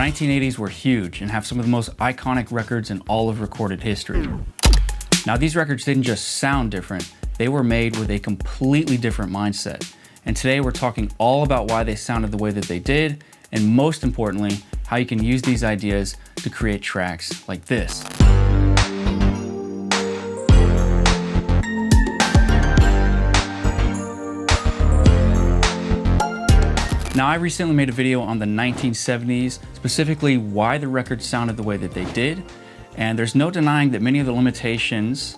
1980s were huge and have some of the most iconic records in all of recorded history. Now, these records didn't just sound different, they were made with a completely different mindset. And today we're talking all about why they sounded the way that they did, and most importantly, how you can use these ideas to create tracks like this. Now, I recently made a video on the 1970s, specifically why the records sounded the way that they did. And there's no denying that many of the limitations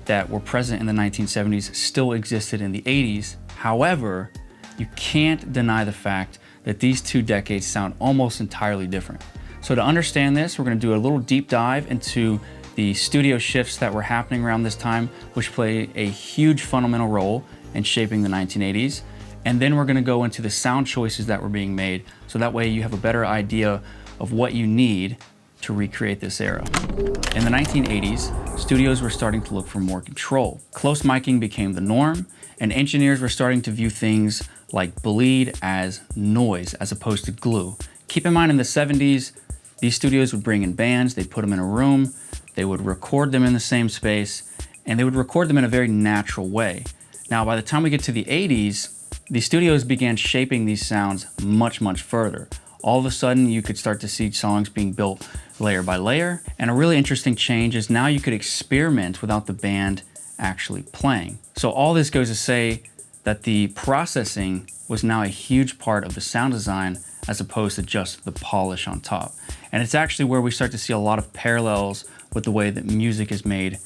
that were present in the 1970s still existed in the 80s. However, you can't deny the fact that these two decades sound almost entirely different. So to understand this, we're gonna do a little deep dive into the studio shifts that were happening around this time, which play a huge fundamental role in shaping the 1980s. And then we're gonna go into the sound choices that were being made, so that way you have a better idea of what you need to recreate this era. In the 1980s, studios were starting to look for more control. Close miking became the norm, and engineers were starting to view things like bleed as noise as opposed to glue. Keep in mind, in the 70s, these studios would bring in bands, they'd put them in a room, they would record them in the same space, and they would record them in a very natural way. Now, by the time we get to the 80s, the studios began shaping these sounds much, much further. All of a sudden, you could start to see songs being built layer by layer. And a really interesting change is now you could experiment without the band actually playing. So all this goes to say that the processing was now a huge part of the sound design as opposed to just the polish on top. And it's actually where we start to see a lot of parallels with the way that music is made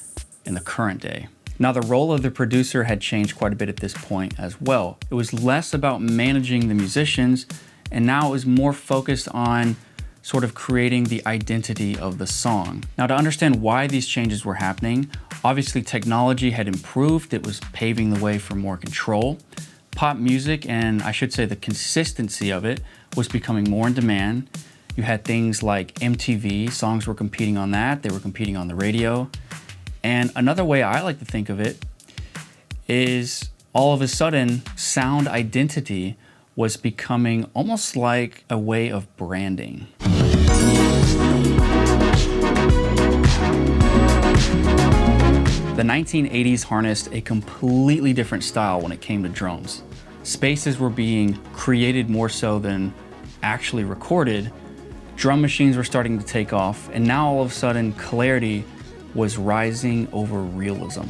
in the current day. Now, the role of the producer had changed quite a bit at this point as well. It was less about managing the musicians, and now it was more focused on sort of creating the identity of the song. Now, to understand why these changes were happening, obviously technology had improved. It was paving the way for more control. Pop music, and I should say the consistency of it, was becoming more in demand. You had things like MTV, songs were competing on that, they were competing on the radio. And another way I like to think of it is all of a sudden, sound identity was becoming almost like a way of branding. The 1980s harnessed a completely different style when it came to drums. Spaces were being created more so than actually recorded. Drum machines were starting to take off, and now all of a sudden, clarity was rising over realism.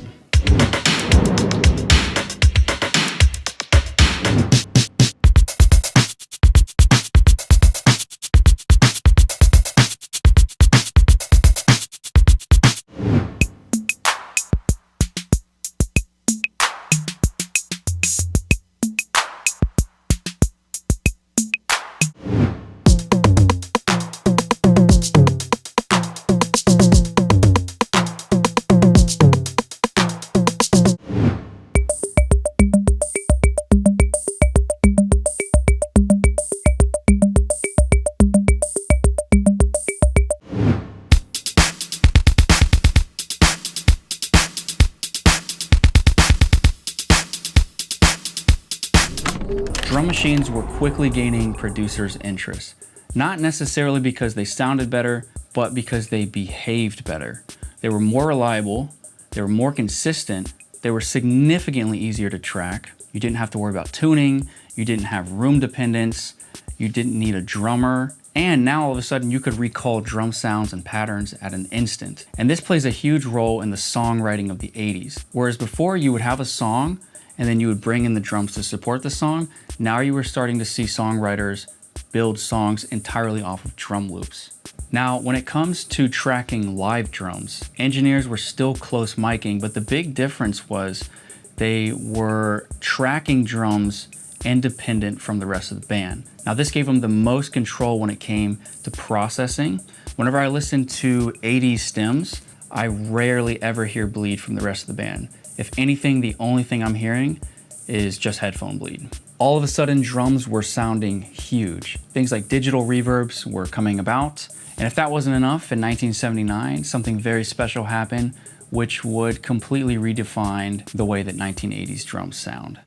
Drum machines were quickly gaining producers' interest, not necessarily because they sounded better, but because they behaved better. They were more reliable, they were more consistent, they were significantly easier to track. You didn't have to worry about tuning, you didn't have room dependence, you didn't need a drummer, and now all of a sudden you could recall drum sounds and patterns at an instant. And this plays a huge role in the songwriting of the 80s. Whereas before you would have a song, and then you would bring in the drums to support the song. Now you were starting to see songwriters build songs entirely off of drum loops. Now, when it comes to tracking live drums, engineers were still close miking, but the big difference was they were tracking drums independent from the rest of the band. Now, this gave them the most control when it came to processing. Whenever I listen to 80s stems, I rarely ever hear bleed from the rest of the band. If anything, the only thing I'm hearing is just headphone bleed. All of a sudden, drums were sounding huge. Things like digital reverbs were coming about. And if that wasn't enough, in 1979, something very special happened, which would completely redefine the way that 1980s drums sound.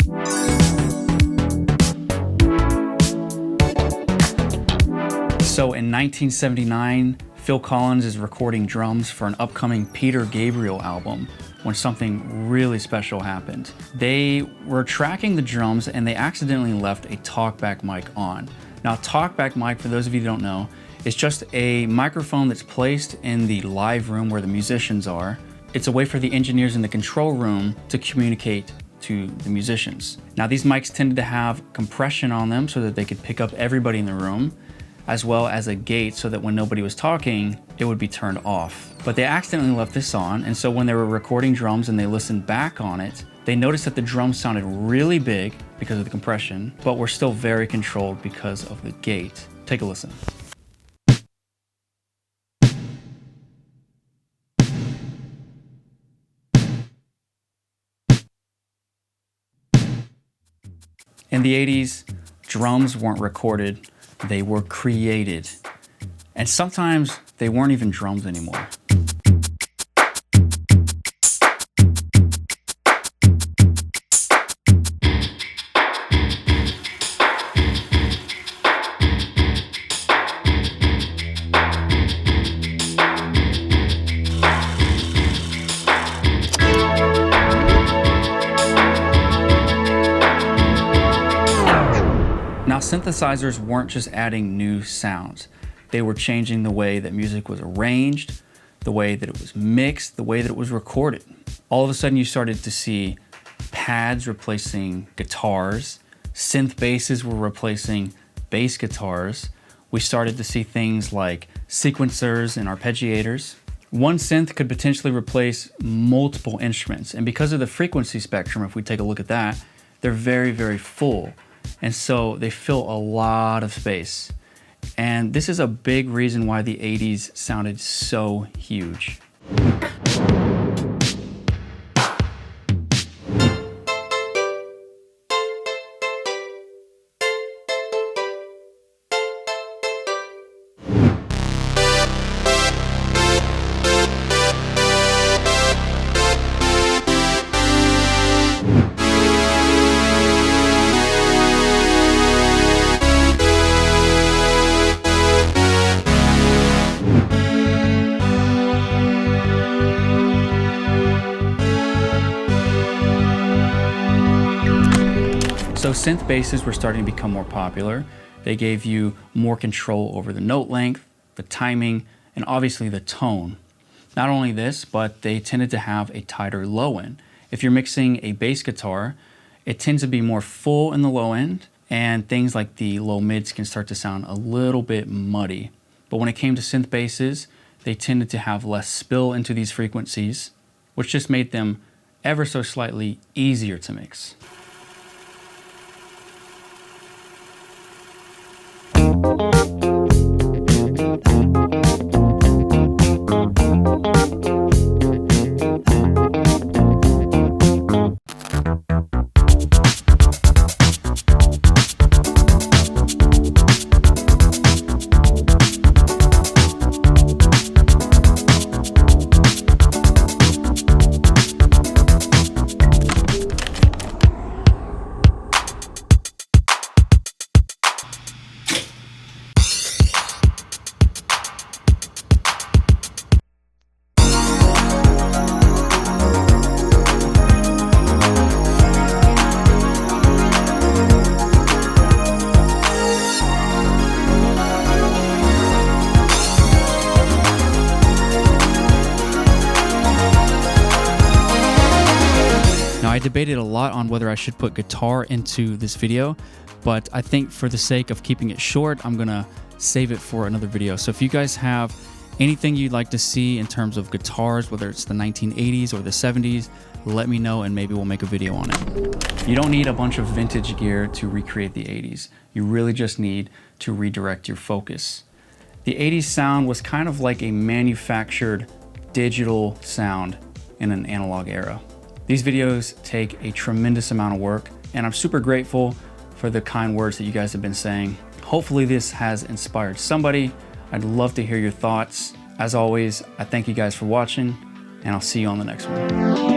So in 1979, Phil Collins is recording drums for an upcoming Peter Gabriel album when something really special happened. They were tracking the drums and they accidentally left a talkback mic on. Now, talkback mic, for those of you who don't know, is just a microphone that's placed in the live room where the musicians are. It's a way for the engineers in the control room to communicate to the musicians. Now, these mics tended to have compression on them so that they could pick up everybody in the room, as well as a gate so that when nobody was talking, it would be turned off. But they accidentally left this on, and so when they were recording drums and they listened back on it, they noticed that the drums sounded really big because of the compression, but were still very controlled because of the gate. Take a listen. In the 80s, drums weren't recorded, they were created. And sometimes they weren't even drums anymore. Now, synthesizers weren't just adding new sounds. They were changing the way that music was arranged, the way that it was mixed, the way that it was recorded. All of a sudden, you started to see pads replacing guitars, synth basses were replacing bass guitars. We started to see things like sequencers and arpeggiators. One synth could potentially replace multiple instruments, and because of the frequency spectrum, if we take a look at that, they're very, very full. And so they fill a lot of space. And this is a big reason why the 80s sounded so huge. So synth basses were starting to become more popular. They gave you more control over the note length, the timing, and obviously the tone. Not only this, but they tended to have a tighter low end. If you're mixing a bass guitar, it tends to be more full in the low end, and things like the low mids can start to sound a little bit muddy. But when it came to synth basses, they tended to have less spill into these frequencies, which just made them ever so slightly easier to mix. I debated a lot on whether I should put guitar into this video, but I think for the sake of keeping it short, I'm gonna save it for another video. So if you guys have anything you'd like to see in terms of guitars, whether it's the 1980s or the 70s, let me know and maybe we'll make a video on it. You don't need a bunch of vintage gear to recreate the 80s. You really just need to redirect your focus. The 80s sound was kind of like a manufactured digital sound in an analog era. These videos take a tremendous amount of work, and I'm super grateful for the kind words that you guys have been saying. Hopefully this has inspired somebody. I'd love to hear your thoughts. As always, I thank you guys for watching, and I'll see you on the next one.